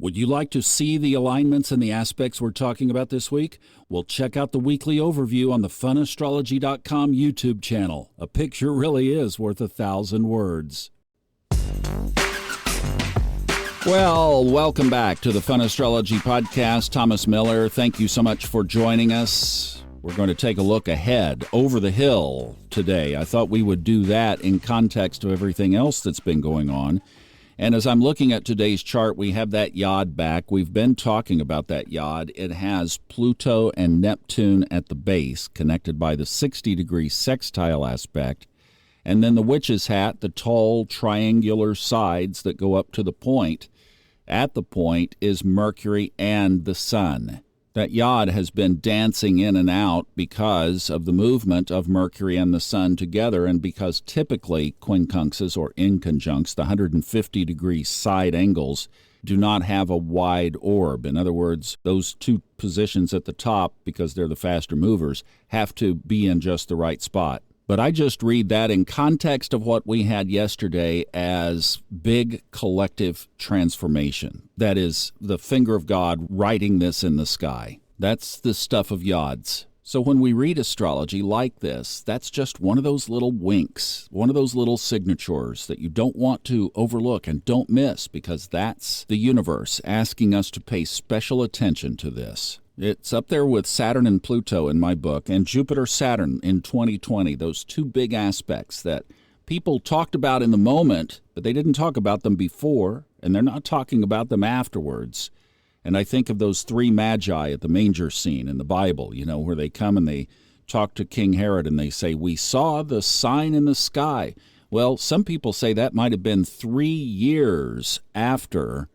Would you like to see the alignments and the aspects we're talking about this week? Well, check out the weekly overview on the funastrology.com YouTube channel. A picture really is worth 1,000 words. Well, welcome back to the Fun Astrology Podcast. Thomas Miller, thank you so much for joining us. We're going to take a look ahead, over the hill today. I thought we would do that in context of everything else that's been going on. And as I'm looking at today's chart, we have that yod back. We've been talking about that yod. It has Pluto and Neptune at the base, connected by the 60-degree sextile aspect. And then the witch's hat, the tall triangular sides that go up to the point. At the point is Mercury and the Sun. That yod has been dancing in and out because of the movement of Mercury and the Sun together, and because typically quincunxes or inconjuncts, the 150-degree side angles, do not have a wide orb. In other words, those two positions at the top, because they're the faster movers, have to be in just the right spot. But I just read that in context of what we had yesterday as big collective transformation. That is the finger of God writing this in the sky. That's the stuff of yods. So when we read astrology like this, that's just one of those little winks, one of those little signatures that you don't want to overlook and don't miss, because that's the universe asking us to pay special attention to this. It's up there with Saturn and Pluto in my book, and Jupiter-Saturn in 2020, those two big aspects that people talked about in the moment, but they didn't talk about them before, and they're not talking about them afterwards. And I think of those three magi at the manger scene in the Bible, where they come and they talk to King Herod and they say, "We saw the sign in the sky." Well, some people say that might have been 3 years after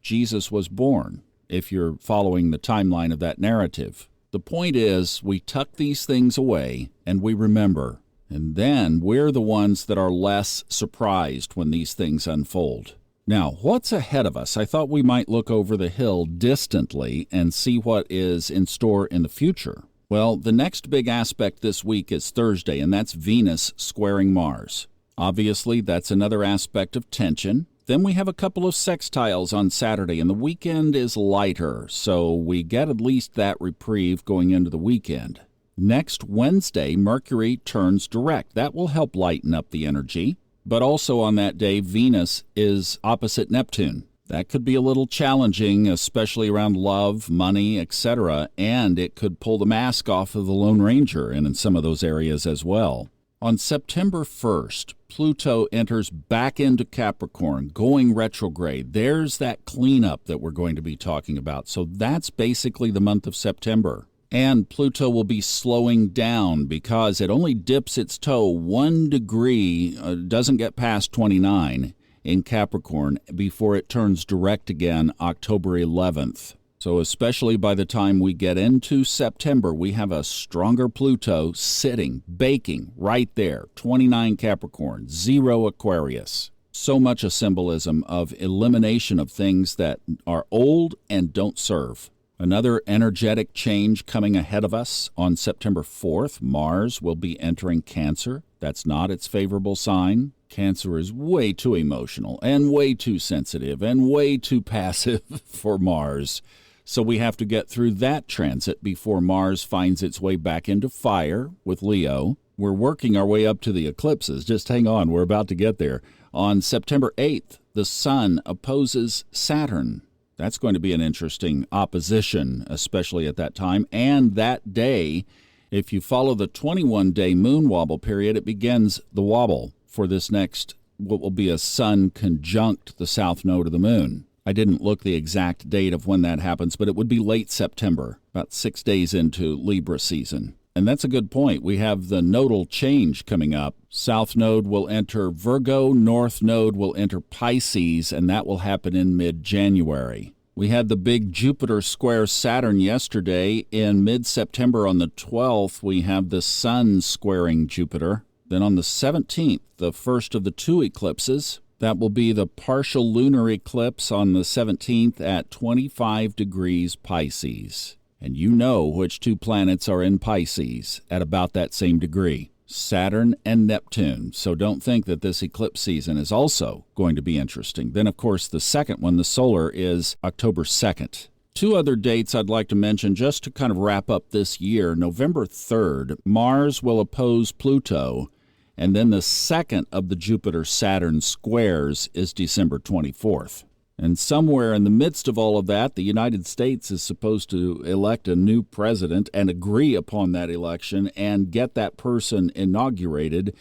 Jesus was born, if you're following the timeline of that narrative. The point is, we tuck these things away and we remember, and then we're the ones that are less surprised when these things unfold. Now, what's ahead of us? I thought we might look over the hill distantly and see what is in store in the future. Well, the next big aspect this week is Thursday, and that's Venus squaring Mars. Obviously, that's another aspect of tension. Then we have a couple of sextiles on Saturday, and the weekend is lighter, so we get at least that reprieve going into the weekend. Next Wednesday, Mercury turns direct. That will help lighten up the energy. But also on that day, Venus is opposite Neptune. That could be a little challenging, especially around love, money, etc., and it could pull the mask off of the Lone Ranger and in some of those areas as well. On September 1st, Pluto enters back into Capricorn, going retrograde. There's that cleanup that we're going to be talking about. So that's basically the month of September. And Pluto will be slowing down because it only dips its toe 1 degree, doesn't get past 29 in Capricorn before it turns direct again October 11th. So especially by the time we get into September, we have a stronger Pluto sitting, baking right there, 29 Capricorn, 0 Aquarius. So much a symbolism of elimination of things that are old and don't serve. Another energetic change coming ahead of us on September 4th, Mars will be entering Cancer. That's not its favorable sign. Cancer is way too emotional and way too sensitive and way too passive for Mars. So we have to get through that transit before Mars finds its way back into fire with Leo. We're working our way up to the eclipses. Just hang on, we're about to get there. On September 8th, the Sun opposes Saturn. That's going to be an interesting opposition, especially at that time. And that day, if you follow the 21-day moon wobble period, it begins the wobble for this next, what will be a Sun conjunct the south node of the moon. I didn't look the exact date of when that happens, but it would be late September, about 6 days into Libra season. And that's a good point. We have the nodal change coming up. South node will enter Virgo, north node will enter Pisces, and that will happen in mid-January. We had the big Jupiter square Saturn yesterday. In mid-September on the 12th, we have the Sun squaring Jupiter. Then on the 17th, the first of the 2 eclipses, that will be the partial lunar eclipse on the 17th at 25 degrees Pisces. And you know which 2 planets are in Pisces at about that same degree. Saturn and Neptune. So don't think that this eclipse season is also going to be interesting. Then, of course, the second one, the solar, is October 2nd. Two other dates I'd like to mention just to kind of wrap up this year. November 3rd, Mars will oppose Pluto, and then the second of the Jupiter-Saturn squares is December 24th. And somewhere in the midst of all of that, the United States is supposed to elect a new president and agree upon that election and get that person inaugurated.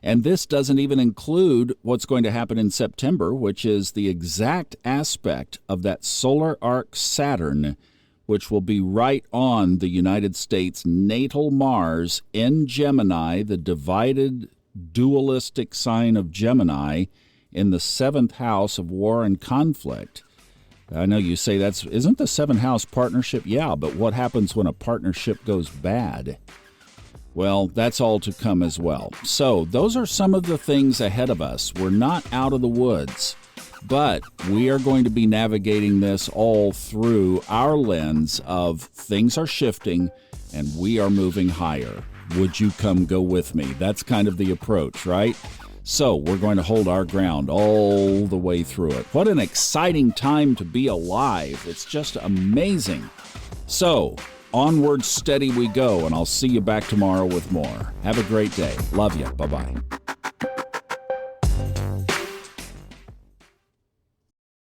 And this doesn't even include what's going to happen in September, which is the exact aspect of that solar arc Saturn, which will be right on the United States' natal Mars in Gemini, the divided dualistic sign of Gemini, in the seventh house of war and conflict. I know you say isn't the seventh house partnership? Yeah, but what happens when a partnership goes bad? Well, that's all to come as well. So those are some of the things ahead of us. We're not out of the woods, but we are going to be navigating this all through our lens of things are shifting and we are moving higher. Would you come go with me? That's kind of the approach, right? So we're going to hold our ground all the way through it. What an exciting time to be alive. It's just amazing. So onward, steady we go, and I'll see you back tomorrow with more. Have a great day. Love you. Bye-bye.